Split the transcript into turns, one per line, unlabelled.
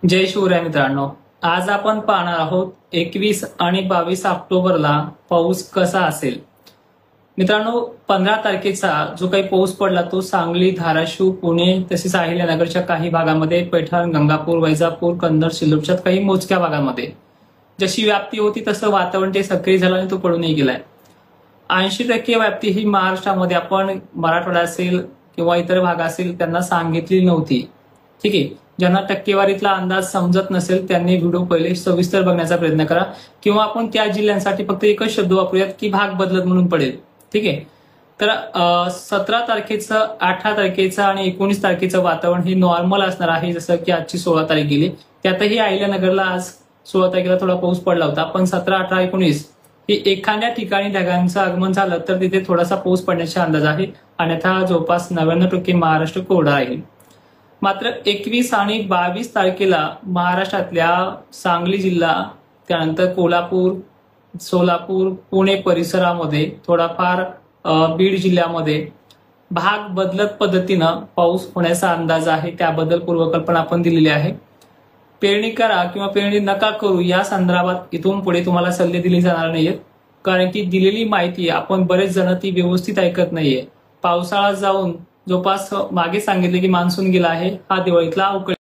जय शिवराय मित्रांनो, आज आपण पाहणार आहोत 21 आणि 22 ऑक्टोबरला पाऊस कसा असेल। मित्रांनो, 15 तारखेचा जो काही पाऊस पडला तो सांगली, धाराशिव, पुणे तसेच अहिल्यानगरच्या काही भागामध्ये, पैठण, गंगापूर, वैजापूर, कन्नड, सिल्लोडच्या काही मोजक्या भागामध्ये जशी व्याप्ती होती तसं वातावरण ते सक्रिय झालं आणि तो पडूनही गेलाय। 80% व्याप्ती ही महाराष्ट्रामध्ये आपण मराठवाडा असेल किंवा इतर भाग असेल त्यांना सांगितली नव्हती। ठीक आहे, ज्यांना टक्केवारीतला अंदाज समजत नसेल त्यांनी व्हिडिओ पहिले सविस्तर बघण्याचा प्रयत्न करा, किंवा आपण त्या जिल्ह्यांसाठी फक्त एकच शब्द वापरूयात की भाग बदलत म्हणून पडेल। ठीक आहे, तर 17 तारखेचं, 18 तारखेचं आणि 19 तारखेचं वातावरण हे नॉर्मल असणार आहे, जसं की आजची 16 तारीख गेली त्यातही अहिल्यानगरला आज 16 तारखेला थोडा पाऊस पडला होता। पण 17, 18, 19 ही एखाद्या ठिकाणी ढगांचं आगमन झालं तर तिथे थोडासा पाऊस पडण्याचे अंदाज आहे, अन्यथा जवळपास 99% महाराष्ट्र कोरडा आहे। मात्र 21 आणि 22 तारखेला महाराष्ट्रातल्या सांगली जिल्हा, त्यानंतर कोल्हापूर, सोलापूर, पुणे परिसरामध्ये, थोडाफार बीड जिल्ह्यामध्ये भाग बदलत पद्धतीनं पाऊस होण्याचा अंदाज आहे। त्याबद्दल पूर्वकल्पना आपण दिलेली आहे। पेरणी करा किंवा पेरणी नका करू या संदर्भात इथून पुढे तुम्हाला सल्ले दिले जाणार नाहीयेत, कारण की दिलेली माहिती आपण बरेच जण ती व्यवस्थित ऐकत नाहीये। पावसाळा जाऊन जवळपास मागे सांगितले की मान्सून गेला आहे, हा दिवाळीतला अवकाळी